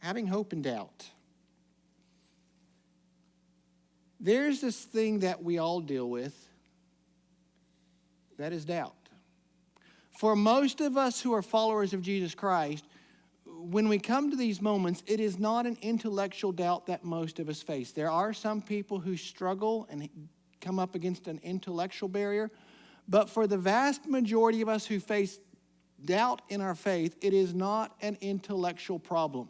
having hope and doubt. There's this thing that we all deal with, that is doubt. For most of us who are followers of Jesus Christ, when we come to these moments, it is not an intellectual doubt that most of us face. There are some people who struggle and come up against an intellectual barrier, but for the vast majority of us who face doubt in our faith, it is not an intellectual problem.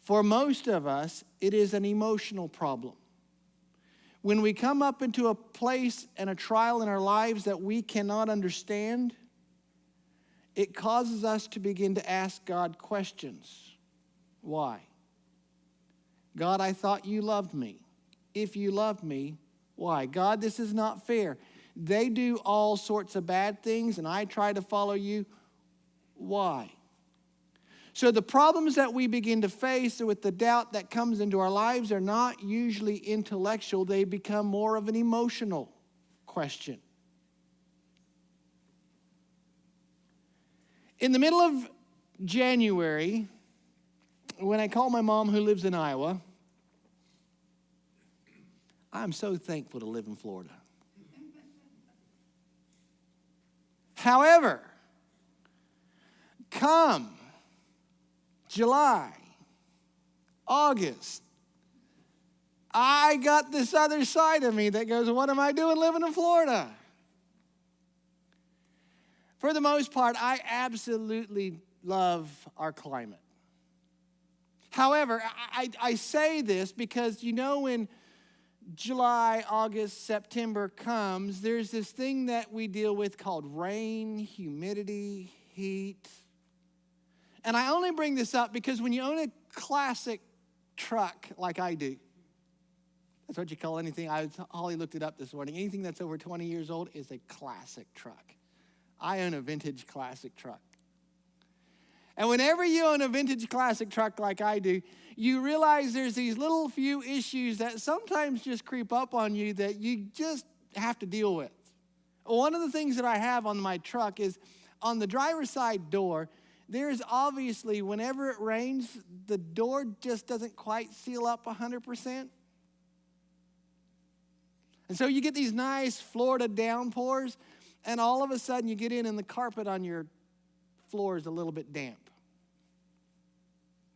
For most of us, it is an emotional problem. When we come up into a place and a trial in our lives that we cannot understand, it causes us to begin to ask God questions. Why? God, I thought you loved me. If you love me, why? God, this is not fair. They do all sorts of bad things and I try to follow you. Why? So the problems that we begin to face with the doubt that comes into our lives are not usually intellectual. They become more of an emotional question. In the middle of January, when I called my mom who lives in Iowa, I'm so thankful to live in Florida. However, come July, August, I got this other side of me that goes, what am I doing living in Florida? For the most part, I absolutely love our climate. However, I say this because, when July, August, September comes, there's this thing that we deal with called rain, humidity, heat. And I only bring this up because when you own a classic truck like I do, that's what you call anything. Holly looked it up this morning. Anything that's over 20 years old is a classic truck. I own a vintage classic truck. And whenever you own a vintage classic truck like I do, you realize there's these little few issues that sometimes just creep up on you that you just have to deal with. One of the things that I have on my truck is on the driver's side door, there's obviously, whenever it rains, the door just doesn't quite seal up 100%. And so you get these nice Florida downpours, and all of a sudden you get in and the carpet on your floor is a little bit damp.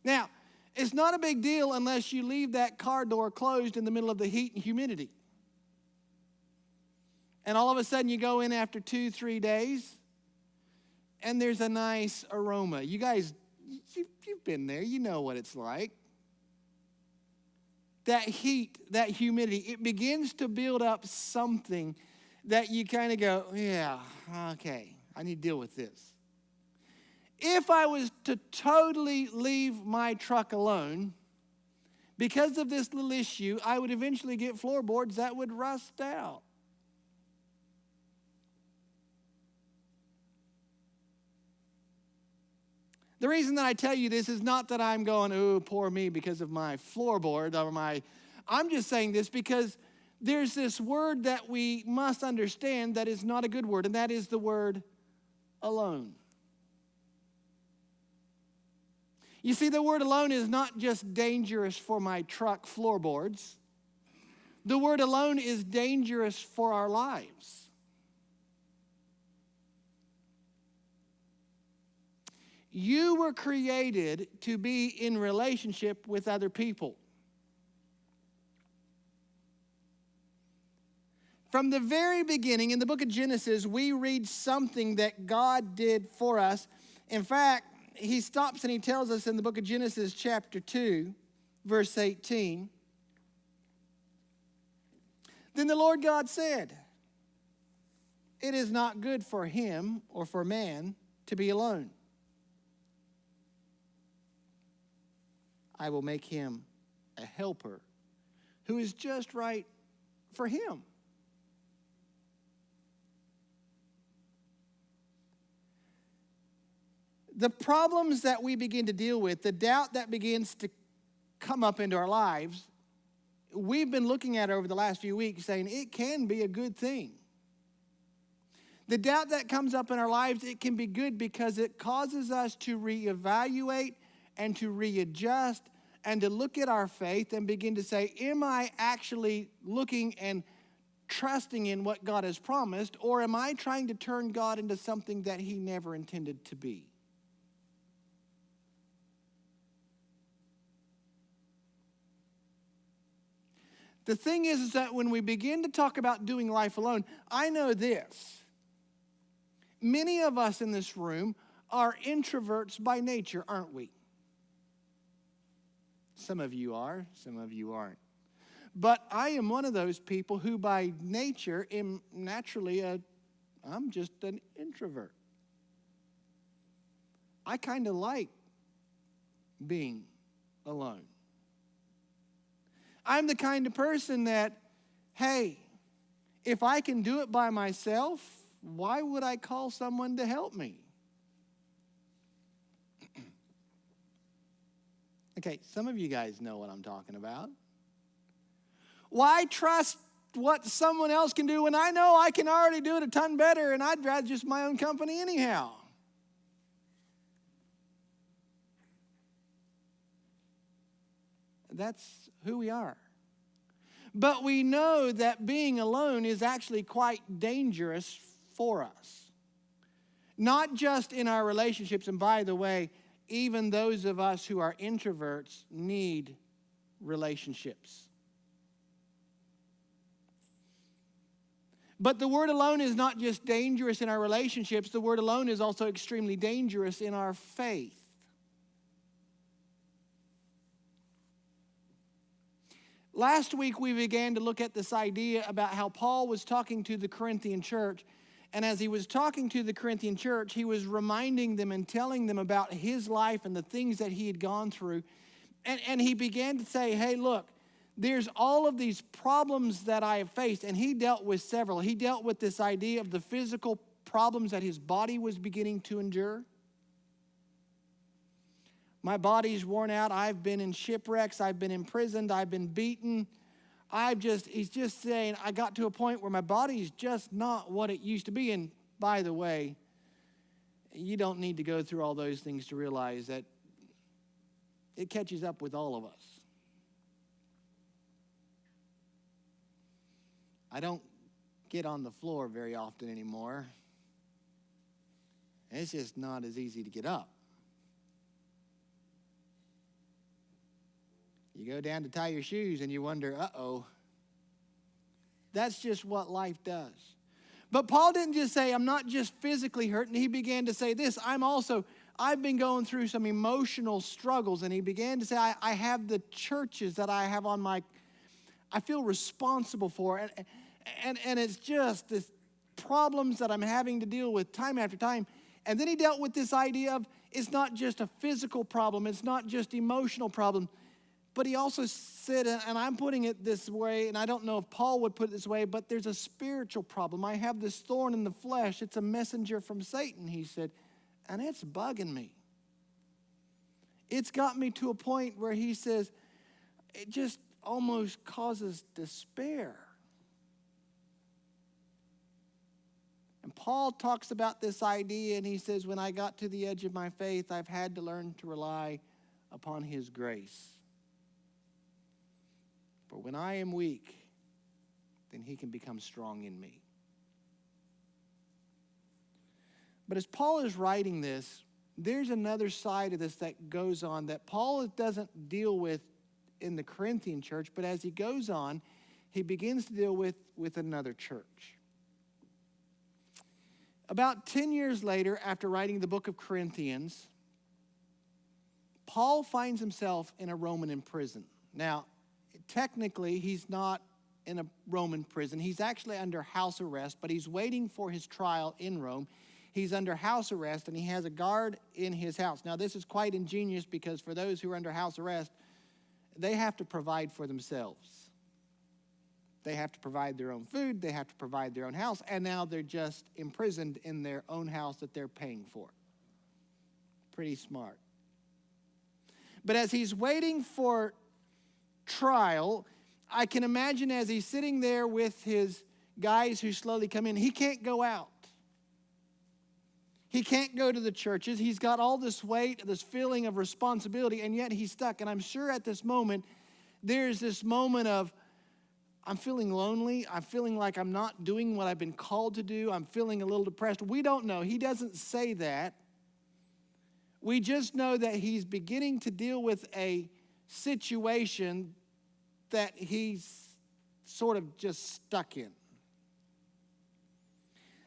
Now, it's not a big deal unless you leave that car door closed in the middle of the heat and humidity. And all of a sudden you go in after 2-3 days, and there's a nice aroma. You guys, you've been there. You know what it's like. That heat, that humidity, it begins to build up something that you kind of go, yeah, okay, I need to deal with this. If I was to totally leave my truck alone, because of this little issue, I would eventually get floorboards that would rust out. The reason that I tell you this is not that I'm going, oh, poor me because of my floorboard I'm just saying this because there's this word that we must understand that is not a good word, and that is the word alone. You see, the word alone is not just dangerous for my truck floorboards. The word alone is dangerous for our lives. You were created to be in relationship with other people. From the very beginning, in the book of Genesis, we read something that God did for us. In fact, he stops and he tells us in the book of Genesis chapter 2, verse 18. Then the Lord God said, "It is not good for him or for man to be alone. I will make him a helper who is just right for him." The problems that we begin to deal with, the doubt that begins to come up into our lives, we've been looking at over the last few weeks saying it can be a good thing. The doubt that comes up in our lives, it can be good because it causes us to reevaluate and to readjust and to look at our faith and begin to say, am I actually looking and trusting in what God has promised, or am I trying to turn God into something that He never intended to be? The thing is that when we begin to talk about doing life alone, I know this. Many of us in this room are introverts by nature, aren't we? Some of you are, some of you aren't. But I am one of those people who by nature am naturally I'm just an introvert. I kind of like being alone. I'm the kind of person that, hey, if I can do it by myself, why would I call someone to help me? Okay, some of you guys know what I'm talking about. Why trust what someone else can do when I know I can already do it a ton better and I'd rather just my own company anyhow? That's who we are. But we know that being alone is actually quite dangerous for us. Not just in our relationships, and by the way, even those of us who are introverts need relationships. But the word alone is not just dangerous in our relationships, the word alone is also extremely dangerous in our faith. Last week we began to look at this idea about how Paul was talking to the Corinthian church. And as he was talking to the Corinthian church, he was reminding them and telling them about his life and the things that he had gone through. And he began to say, hey, look, there's all of these problems that I have faced. And he dealt with several. He dealt with this idea of the physical problems that his body was beginning to endure. My body's worn out. I've been in shipwrecks. I've been imprisoned. I've been beaten. He's just saying, I got to a point where my body's just not what it used to be. And by the way, you don't need to go through all those things to realize that it catches up with all of us. I don't get on the floor very often anymore. It's just not as easy to get up. You go down to tie your shoes and you wonder, uh-oh. That's just what life does. But Paul didn't just say, I'm not just physically hurt. And he began to say this, I've been going through some emotional struggles. And he began to say, I have the churches that I feel responsible for. And it's just this problems that I'm having to deal with time after time. And then he dealt with this idea of it's not just a physical problem. It's not just emotional problem. But he also said, and I'm putting it this way, and I don't know if Paul would put it this way, but there's a spiritual problem. I have this thorn in the flesh. It's a messenger from Satan, he said, and it's bugging me. It's got me to a point where he says, it just almost causes despair. And Paul talks about this idea, and he says, when I got to the edge of my faith, I've had to learn to rely upon his grace. For when I am weak, then he can become strong in me. But as Paul is writing this, there's another side of this that goes on that Paul doesn't deal with in the Corinthian church, but as he goes on, he begins to deal with another church. About 10 years later, after writing the book of Corinthians, Paul finds himself in a Roman prison. Now, technically, he's not in a Roman prison. He's actually under house arrest, but he's waiting for his trial in Rome. He's under house arrest, and he has a guard in his house. Now, this is quite ingenious because for those who are under house arrest, they have to provide for themselves. They have to provide their own food. They have to provide their own house. And now they're just imprisoned in their own house that they're paying for. Pretty smart. But as he's waiting for trial, I can imagine as he's sitting there with his guys who slowly come in, he can't go out. He can't go to the churches. He's got all this weight, this feeling of responsibility, and yet he's stuck. And I'm sure at this moment, there's this moment of, I'm feeling lonely. I'm feeling like I'm not doing what I've been called to do. I'm feeling a little depressed. We don't know. He doesn't say that. We just know that he's beginning to deal with a situation that he's sort of just stuck in.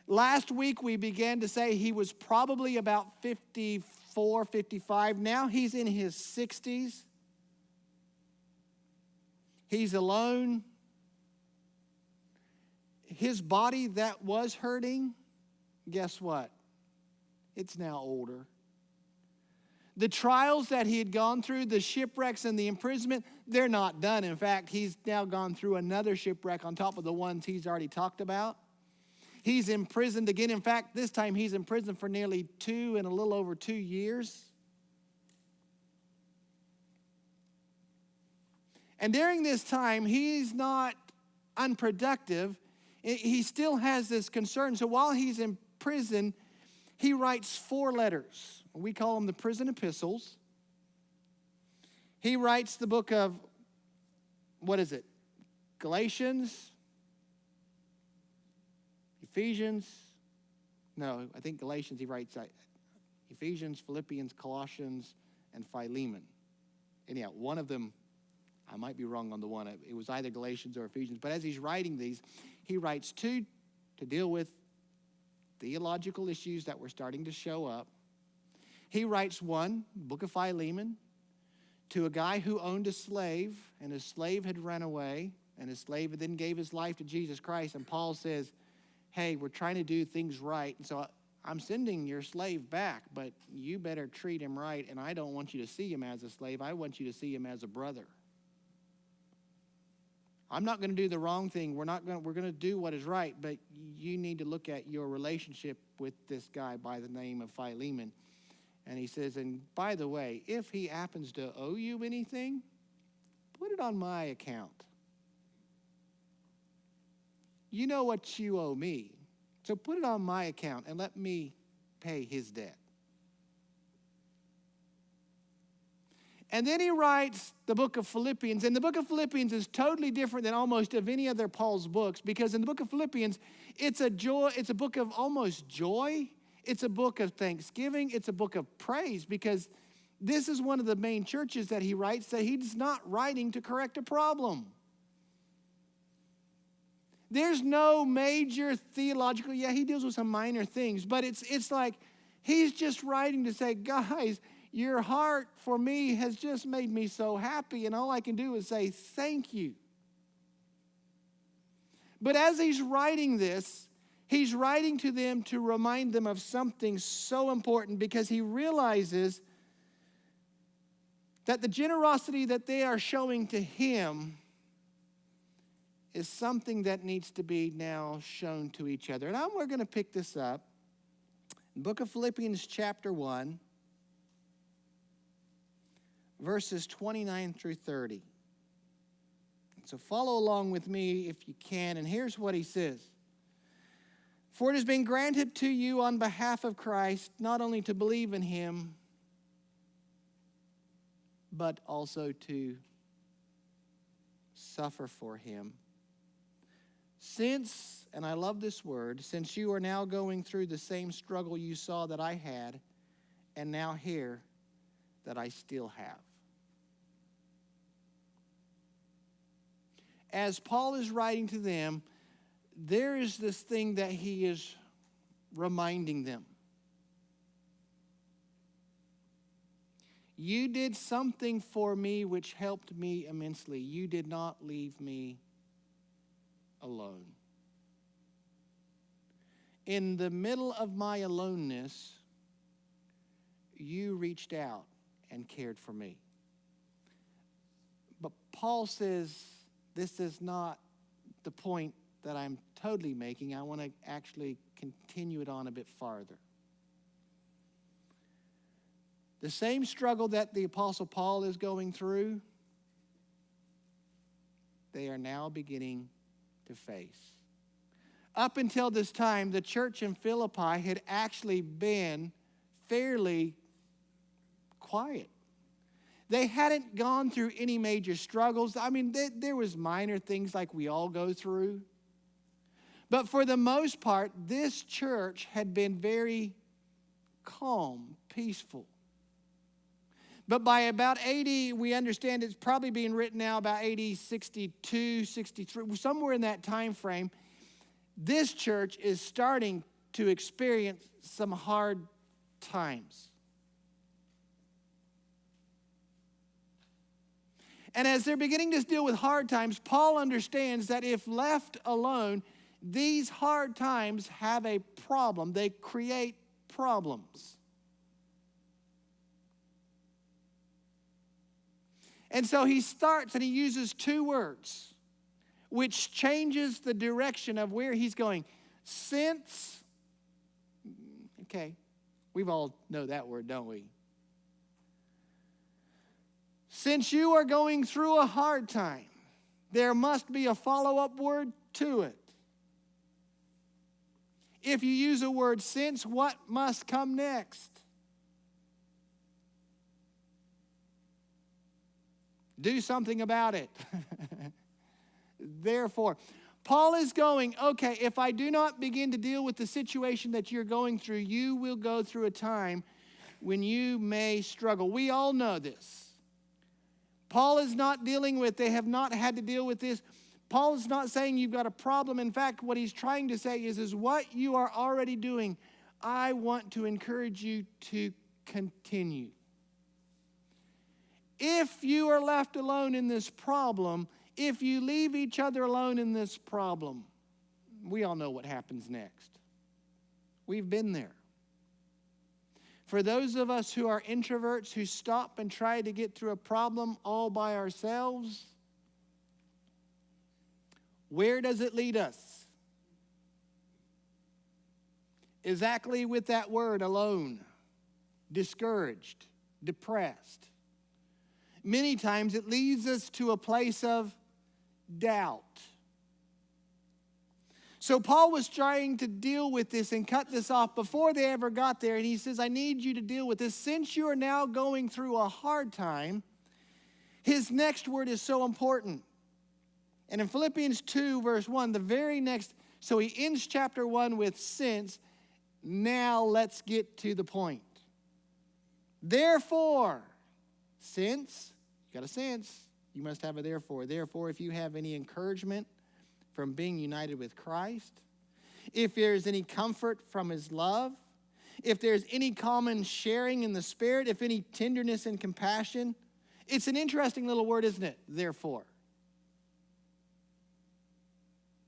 Last week, we began to say he was probably about 54, 55. Now he's in his 60s. He's alone. His body that was hurting, guess what? It's now older. The trials that he had gone through, the shipwrecks and the imprisonment, they're not done. In fact, he's now gone through another shipwreck on top of the ones he's already talked about. He's imprisoned again. In fact, this time he's in prison for nearly 2 and a little over 2 years. And during this time, he's not unproductive. He still has this concern. So while he's in prison, he writes 4 letters. We call them the prison epistles. He writes the book of, Galatians, Ephesians. No, I think Galatians he writes Ephesians, Philippians, Colossians, and Philemon. Anyhow, one of them, I might be wrong on the one. It was either Galatians or Ephesians. But as he's writing these, he writes 2 to deal with theological issues that were starting to show up. He writes 1, book of Philemon, to a guy who owned a slave, and his slave had run away, and his slave then gave his life to Jesus Christ. And Paul says, hey, we're trying to do things right, and so I'm sending your slave back, but you better treat him right, and I don't want you to see him as a slave. I want you to see him as a brother. I'm not going to do the wrong thing. We're going to do what is right, but you need to look at your relationship with this guy by the name of Philemon. And he says, and by the way, if he happens to owe you anything, put it on my account. You know what you owe me. So put it on my account and let me pay his debt. And then he writes the book of Philippians. And the book of Philippians is totally different than almost of any other Paul's books, because in the book of Philippians, it's a book of almost joy. It's a book of thanksgiving. It's a book of praise, because this is one of the main churches that he writes that he's not writing to correct a problem. There's no major theological, he deals with some minor things, but it's like he's just writing to say, guys, your heart for me has just made me so happy, and all I can do is say thank you. But as he's writing this, he's writing to them to remind them of something so important, because he realizes that the generosity that they are showing to him is something that needs to be now shown to each other. And we're going to pick this up in the book of Philippians chapter 1, verses 29 through 30. So follow along with me if you can. And here's what he says. For it has been granted to you on behalf of Christ, not only to believe in him, but also to suffer for him. Since, and I love this word, since you are now going through the same struggle you saw that I had, and now hear that I still have. As Paul is writing to them, there is this thing that he is reminding them. You did something for me which helped me immensely. You did not leave me alone. In the middle of my aloneness, you reached out and cared for me. But Paul says this is not the point that I'm totally making. I want to actually continue it on a bit farther. The same struggle that the Apostle Paul is going through, they are now beginning to face. Up until this time, the church in Philippi had actually been fairly quiet. They hadn't gone through any major struggles. I mean, there was minor things like we all go through. But for the most part, this church had been very calm, peaceful. But by about AD, we understand it's probably being written now about AD 62, 63, somewhere in that time frame, this church is starting to experience some hard times. And as they're beginning to deal with hard times, Paul understands that if left alone, these hard times have a problem. They create problems. And so he starts and he uses two words, which changes the direction of where he's going. Since, okay, we've all know that word, don't we? Since you are going through a hard time, there must be a follow-up word to it. If you use a word since, what must come next? Do something about it. Therefore, Paul is going, okay, if I do not begin to deal with the situation that you're going through, you will go through a time when you may struggle. We all know this. Paul is not dealing with, they have not had to deal with this. Paul is not saying you've got a problem. In fact, what he's trying to say is what you are already doing, I want to encourage you to continue. If you are left alone in this problem, if you leave each other alone in this problem, we all know what happens next. We've been there. For those of us who are introverts who stop and try to get through a problem all by ourselves, where does it lead us? Exactly with that word, alone, discouraged, depressed. Many times it leads us to a place of doubt. So Paul was trying to deal with this and cut this off before they ever got there. And he says, I need you to deal with this. Since you are now going through a hard time, his next word is so important. And in Philippians 2, verse 1, the very next, so he ends chapter 1 with since. Now let's get to the point. Therefore, since, you got a sense, you must have a therefore. Therefore, if you have any encouragement from being united with Christ, if there's any comfort from his love, if there's any common sharing in the Spirit, if any tenderness and compassion, it's an interesting little word, isn't it? Therefore.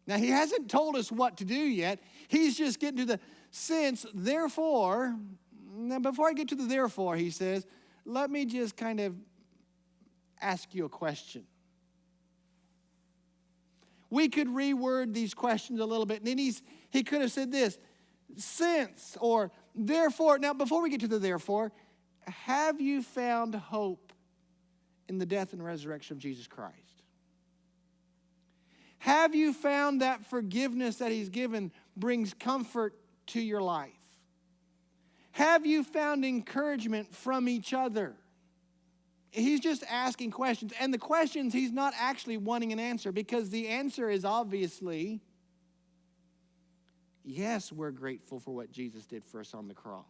Now, he hasn't told us what to do yet. He's just getting to the since, therefore. Now, before I get to the therefore, he says, let me just kind of ask you a question. We could reword these questions a little bit. And then he could have said this, since or therefore. Now, before we get to the therefore, have you found hope in the death and resurrection of Jesus Christ? Have you found that forgiveness that he's given brings comfort to your life? Have you found encouragement from each other? He's just asking questions. And the questions, he's not actually wanting an answer, because the answer is obviously, yes, we're grateful for what Jesus did for us on the cross.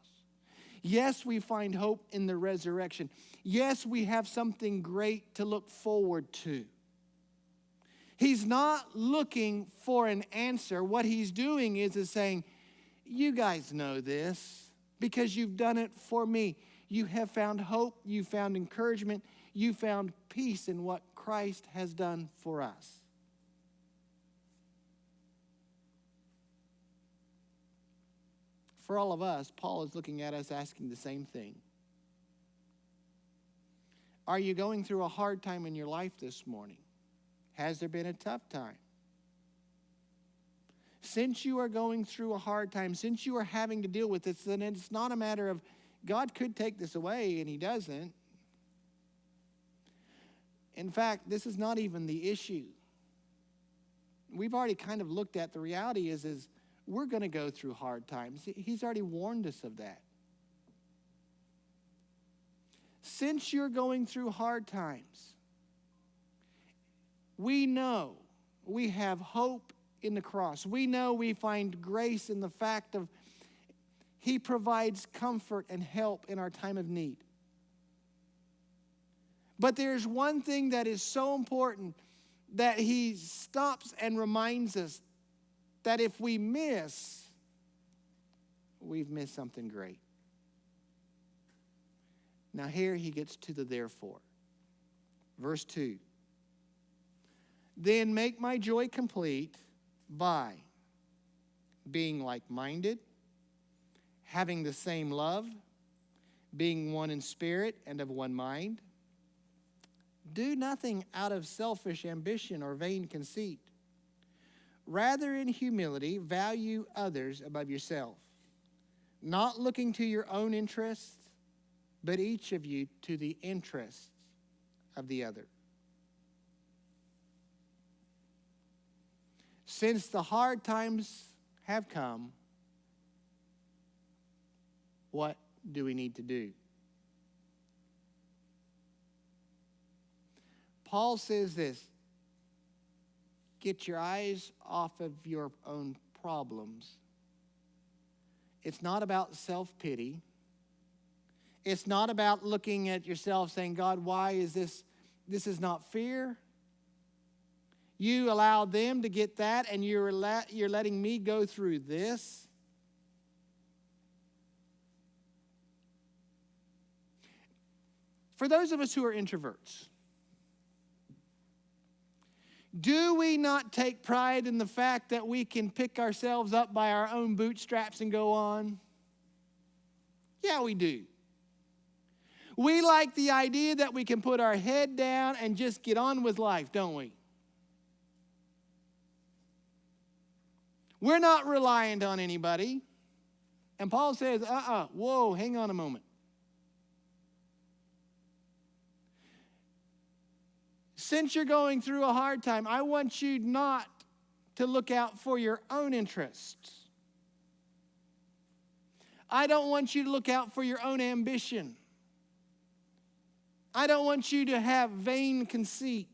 Yes, we find hope in the resurrection. Yes, we have something great to look forward to. He's not looking for an answer. What he's doing is saying, you guys know this because you've done it for me. You have found hope, you found encouragement, you found peace in what Christ has done for us. For all of us, Paul is looking at us asking the same thing. Are you going through a hard time in your life this morning? Has there been a tough time? Since you are going through a hard time, since you are having to deal with this, then it's not a matter of God could take this away, and he doesn't. In fact, this is not even the issue. we've already kind of looked at the reality is we're going to go through hard times. He's already warned us of that. Since you're going through hard times, we know we have hope in the cross. We know we find grace in the fact of He provides comfort and help in our time of need. But there's one thing that is so important that He stops and reminds us that if we miss, we've missed something great. Now here He gets to the therefore. Verse 2. Then make my joy complete by being like-minded, having the same love, being one in spirit and of one mind. Do nothing out of selfish ambition or vain conceit. Rather, in humility, value others above yourself, not looking to your own interests, but each of you to the interests of the other. Since the hard times have come, what do we need to do? Paul says this: get your eyes off of your own problems. It's not about self-pity. It's not about looking at yourself saying, God, why is this? This is not fear. You allowed them to get that, and you're letting me go through this. For those of us who are introverts, do we not take pride in the fact that we can pick ourselves up by our own bootstraps and go on? Yeah, we do. We like the idea that we can put our head down and just get on with life, don't we? We're not reliant on anybody. And Paul says, whoa, hang on a moment. Since you're going through a hard time, I want you not to look out for your own interests. I don't want you to look out for your own ambition. I don't want you to have vain conceit.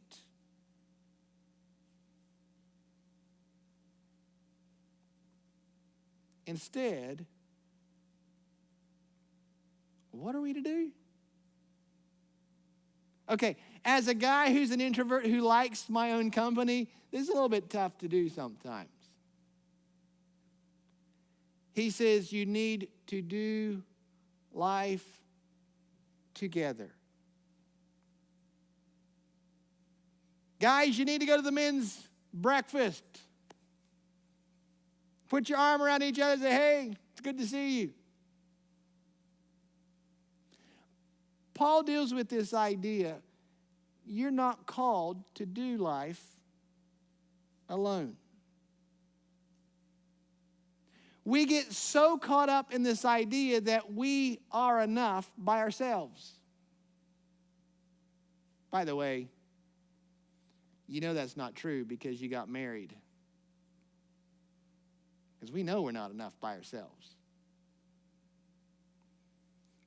Instead, what are we to do? Okay, as a guy who's an introvert who likes my own company, this is a little bit tough to do sometimes. He says you need to do life together. Guys, you need to go to the men's breakfast. Put your arm around each other and say, hey, it's good to see you. Paul deals with this idea. You're not called to do life alone. We get so caught up in this idea that we are enough by ourselves. By the way, you know that's not true because you got married. Because we know we're not enough by ourselves.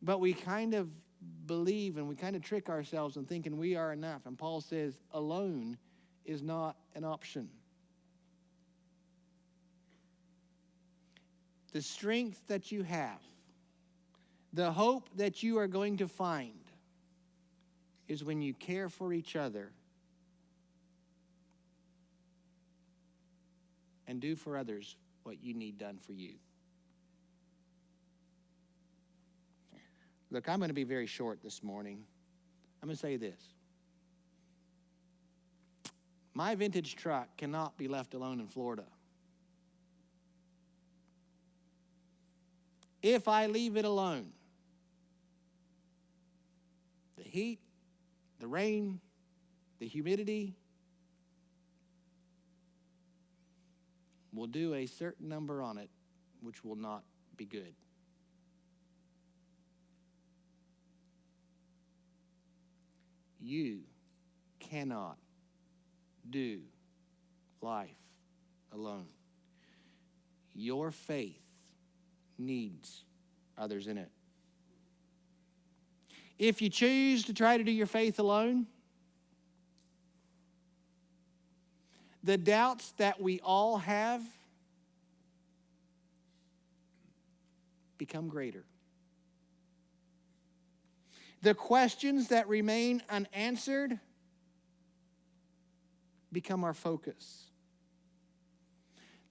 But we kind of believe and we kind of trick ourselves in thinking we are enough. And Paul says alone is not an option. The strength that you have, the hope that you are going to find is when you care for each other and do for others what you need done for you. Look, I'm going to be very short this morning. I'm going to say this. My vintage truck cannot be left alone in Florida. If I leave it alone, the heat, the rain, the humidity will do a certain number on it, which will not be good. You cannot do life alone. Your faith needs others in it. If you choose to try to do your faith alone, the doubts that we all have become greater. The questions that remain unanswered become our focus.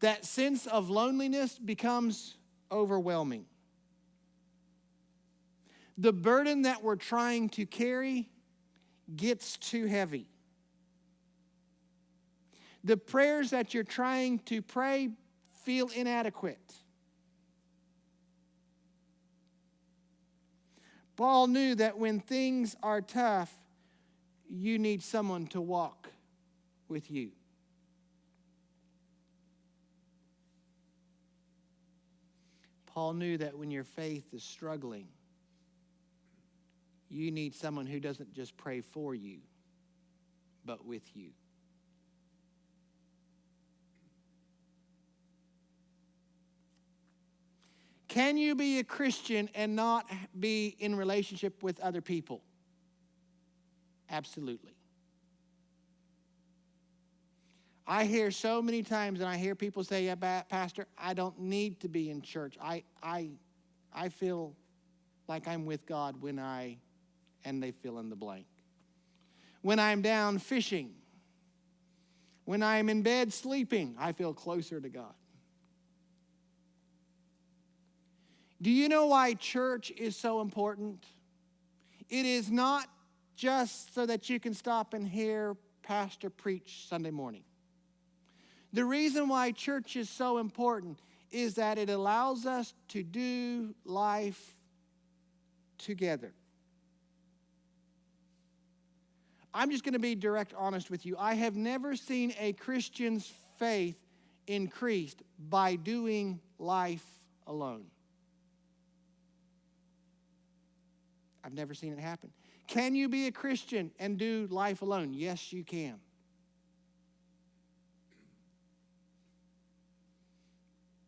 That sense of loneliness becomes overwhelming. The burden that we're trying to carry gets too heavy. The prayers that you're trying to pray feel inadequate. Paul knew that when things are tough, you need someone to walk with you. Paul knew that when your faith is struggling, you need someone who doesn't just pray for you, but with you. Can you be a Christian and not be in relationship with other people? Absolutely. I hear so many times, and I hear people say, yeah, Pastor, I don't need to be in church. I feel like I'm with God when and they fill in the blank. When I'm down fishing, when I'm in bed sleeping, I feel closer to God. Do you know why church is so important? It is not just so that you can stop and hear pastor preach Sunday morning. The reason why church is so important is that it allows us to do life together. I'm just going to be direct honest with you. I have never seen a Christian's faith increased by doing life alone. I've never seen it happen. Can you be a Christian and do life alone? Yes, you can.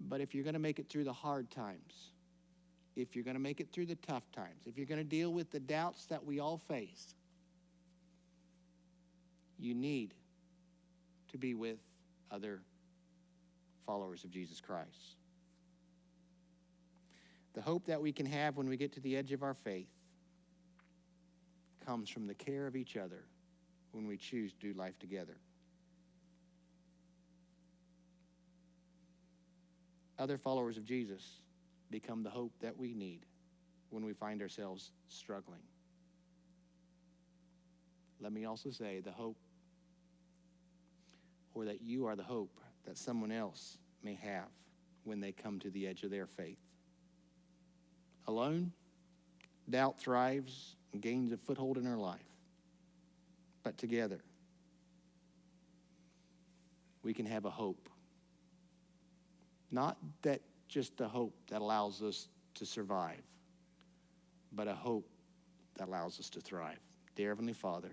But if you're going to make it through the hard times, if you're going to make it through the tough times, if you're going to deal with the doubts that we all face, you need to be with other followers of Jesus Christ. The hope that we can have when we get to the edge of our faith comes from the care of each other when we choose to do life together. Other followers of Jesus become the hope that we need when we find ourselves struggling. Let me also say the hope, or that you are the hope that someone else may have when they come to the edge of their faith. Alone, doubt thrives and gains a foothold in our life. But together, we can have a hope. Not that just a hope that allows us to survive, but a hope that allows us to thrive. Dear Heavenly Father,